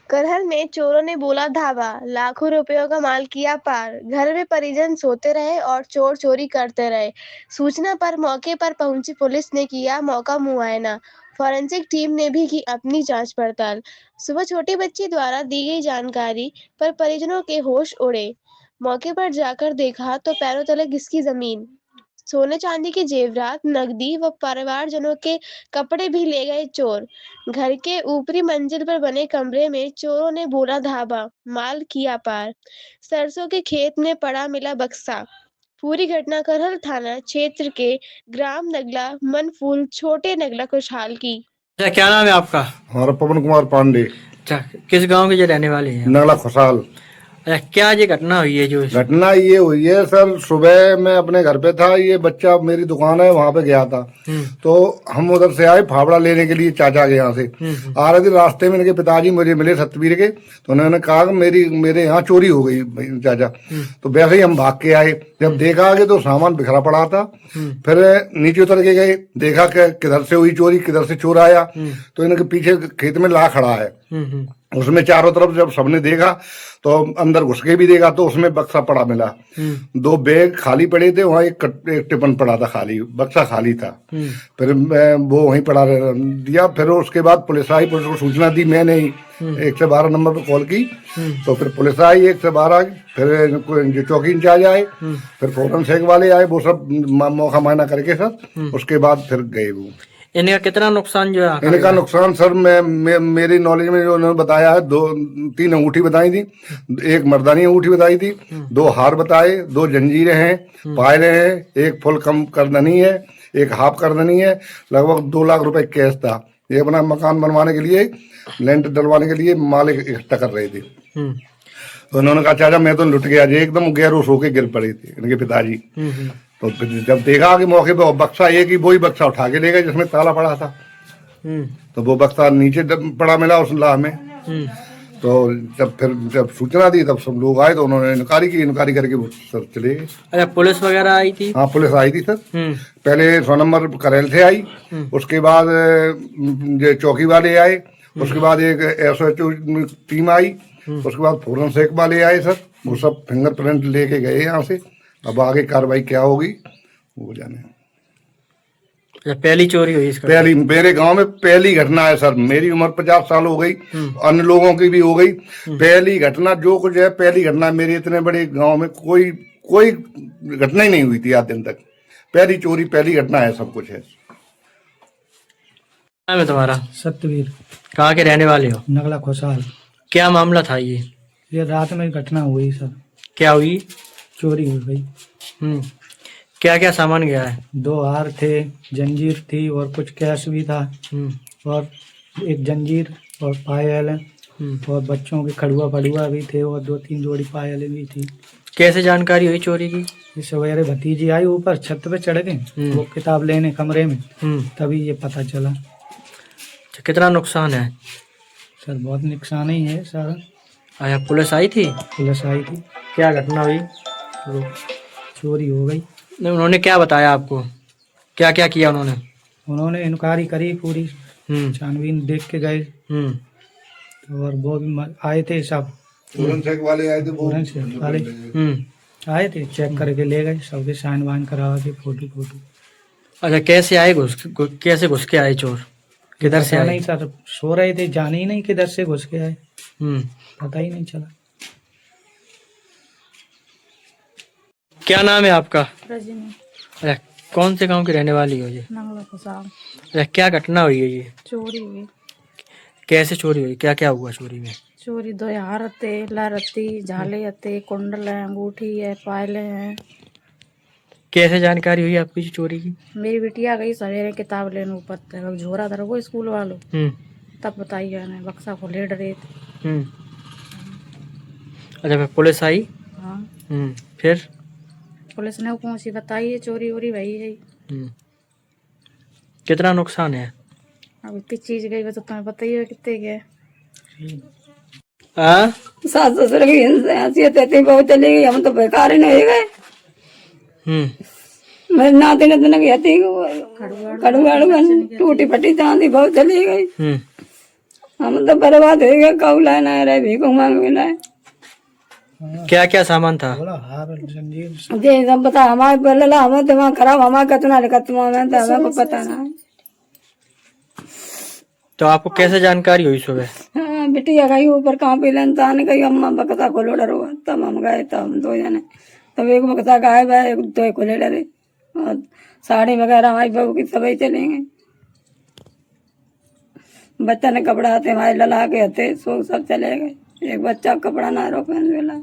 करहल में चोरों ने बोला धावा, लाखों रुपयों का माल किया पार। घर में परिजन सोते रहे और चोर चोरी करते रहे। सूचना पर मौके पर पहुंची पुलिस ने किया मौका मुआयना। फॉरेंसिक टीम ने भी की अपनी जांच पड़ताल। सुबह छोटी बच्ची द्वारा दी गई जानकारी पर परिजनों के होश उड़े। मौके पर जाकर देखा तो पैरों तले घिसकी जमीन। सोने चांदी के जेवरात, नकदी व परिवारजनों के कपड़े भी ले गए चोर। घर के ऊपरी मंजिल पर बने कमरे में चोरों ने बोला धाबा, माल किया पार। सरसों के खेत में पड़ा मिला बक्सा। पूरी घटना करहल थाना क्षेत्र के ग्राम नगला मनफूल छोटे नगला खुशहाल की। अच्छा, क्या नाम है आपका? हमारा पवन कुमार पांडे, अच्छा, किस गांव के जो रहने वाले हैं? नगला खुशहाल। अच्छा, क्या ये घटना हुई है जो घटना ये हुई है सर, सुबह मैं अपने घर पे था, ये बच्चा मेरी दुकान है वहां पे गया था। तो हम उधर से आए फावड़ा लेने के लिए चाचा के यहाँ से आ रहे थे। रास्ते में इनके पिताजी मुझे मिले सतबीर के, तो उन्होंने कहा कि मेरे यहाँ चोरी हो गई भाई चाचा। तो वैसे ही हम भाग के आए। जब देखा आगे तो सामान बिखरा पड़ा था। फिर नीचे उतर के गए, देखा कि किधर से हुई चोरी, किधर से चोर आया। तो इनके पीछे खेत में ला खड़ा है, उसमें चारों तरफ जब सबने देखा तो अंदर घुस के भी देखा तो उसमें बक्सा पड़ा मिला। 2 बैग खाली पड़े थे, वहाँ एक टिफिन पड़ा था, खाली बक्सा खाली था। फिर वो वहीं पड़ा दिया। फिर उसके बाद पुलिस आई, पुलिस को सूचना दी मैंने ही। 112 नंबर पर कॉल की तो फिर पुलिस आई 112। फिर जो चौकी इंचार्ज आए, फिर फोरेंसिक वाले आए, वो सब मौका मायना करके सर उसके बाद फिर गए। वो इनका कितना नुकसान जो है? इनका नुकसान सर मेरी नॉलेज में जो उन्होंने बताया है, 3 अंगूठी बताई थी, 1 मर्दानी अंगूठी बताई थी, 2 हार बताए, 2 जंजीरें हैं, पायलें हैं, 1 फुल कम करदनी है, 1 हाफ करदनी है। लगभग 2 लाख रुपए कैश था। ये अपना मकान बनवाने के लिए, लेंटर डलवाने के लिए माल इकट्ठा कर रहे थे। तो उन्होंने कहा चाचा मैं तो लुट गया जी, एकदम गैरोस होके गिर पड़े थे इनके पिताजी। तो फिर जब देखा कि मौके पे बक्सा एक ही, वही बक्सा उठा के ले गए जिसमें ताला पड़ा था। तो वो बक्सा नीचे पड़ा मिला उस लाह में। तो जब सूचना दी तब सब लोग आए तो उन्होंने इंक्वायरी करके वो सर चले गए। अच्छा, पुलिस वगैरह आई थी? हाँ, पुलिस आई थी सर। पहले 100 नंबर करैल से आई, उसके बाद जो चौकी वाले आए, उसके बाद एक SHO टीम आई, उसके बाद फोरेंसिक वाले आए सर। वो सब फिंगरप्रिंट लेके गए यहाँ से। अब आगे कार्रवाई क्या होगी वो जाने। अच्छा, पहली चोरी हुई इसका? पहली, मेरे गांव में पहली घटना है सर। मेरी उम्र 50 साल हो गई, अन्य लोगों की भी हो गई। पहली घटना जो कुछ है, पहली घटना। मेरे इतने बड़े गांव में कोई घटना ही नहीं हुई थी आज दिन तक। पहली चोरी, पहली घटना है, सब कुछ है। नाम है तुम्हारा? सत्यवीर। कहाँ के रहने वाले हो? नगला खुशहाल। क्या मामला था ये रात में घटना हुई सर। क्या हुई? चोरी हो गई। क्या क्या सामान गया है? 2 हार थे, जंजीर थी और कुछ कैश भी था। और 1 जंजीर और पायल और बच्चों के खड़ुआ पड़ुआ भी थे और 2-3 जोड़ी पायलें भी थी। कैसे जानकारी हुई चोरी की? सवेरे भतीजी आई, ऊपर छत पे चढ़ गए वो किताब लेने कमरे में, तभी ये पता चला। अच्छा, कितना नुकसान है? सर बहुत नुकसान ही है सारा। अच्छा, पुलिस आई थी? पुलिस आई थी। क्या घटना हुई? चोरी हो गई। नहीं, उन्होंने क्या बताया आपको? क्या क्या किया उन्होंने? उन्होंने इंक्वायरी करी पूरी, छानबीन देख के गए। और वो भी आए थे सब, फोरेंसिक वाले आए थे, फोरेंसिक वाले आए थे, चेक करके ले गए, सबके साइन वाइन करा के फोटो। अच्छा, कैसे आए कैसे घुस के आए चोर? किधर से आए? नहीं सर, सो रहे थे, जाने ही नहीं किधर से घुस के आए, पता ही नहीं चला। क्या नाम है आपका? रजनी। अच्छा, कौन से गांव की रहने वाली हो ये? नगला खुशहाल। अच्छा, क्या घटना हुई है ये? चोरी हुई। कैसे चोरी हुई? क्या क्या हुआ चोरी में? चोरी 2 हार थे, लरती झाले हते, कुंडल है, अंगूठी है, पायलें हैं। कैसे जानकारी हुई आपकी चोरी की? मेरी बिटिया गई सवेरे किताब लेने ऊपर तक, झोरा धर वो स्कूल वालों, तब बताई मैंने, बक्सा को ले डरे थे। अच्छा, फिर पुलिस आई? हाँ। फिर पुलिस ने कौन सी बताई है चोरी वोरी भई है। कितना नुकसान है? अब इतनी चीज गई वो तो तुम्हें पता ही है कितने गए। सास ससुर की हैसियत इतनी बहुत चली गई, हम तो बेकार ही नहीं गए। मेरे नाते ने तो कहती कड़ुआ टूटी फटी चांदी बहुत चली गई। हम तो बर्बाद हो गए, कऊ लाना रहे भी मांग मिला है। क्या क्या सामान था? बोला हार जंजीर जे सब बता हमारे पहले ला, हमारे दिमाग खराब, हमारे कितना लिखा तुम्हारा तो हमें को पता ना है। तो आपको कैसे जानकारी हुई सुबह? हाँ, बिटिया गई ऊपर कहाँ पे लेनता ने कही अम्मा बक्सा खोलो डरो, तब हम गए, तब हम 2 जने, तब एक बक्सा गायब है, एक 2 खोले डरे, और साड़ी वगैरह हमारी बहू की सभी चलेंगे। बच्चा ने कपड़ा थे हमारे लला के हथे, सो सब चले गए, एक बच्चा कपड़ा ना रो पहन वेला।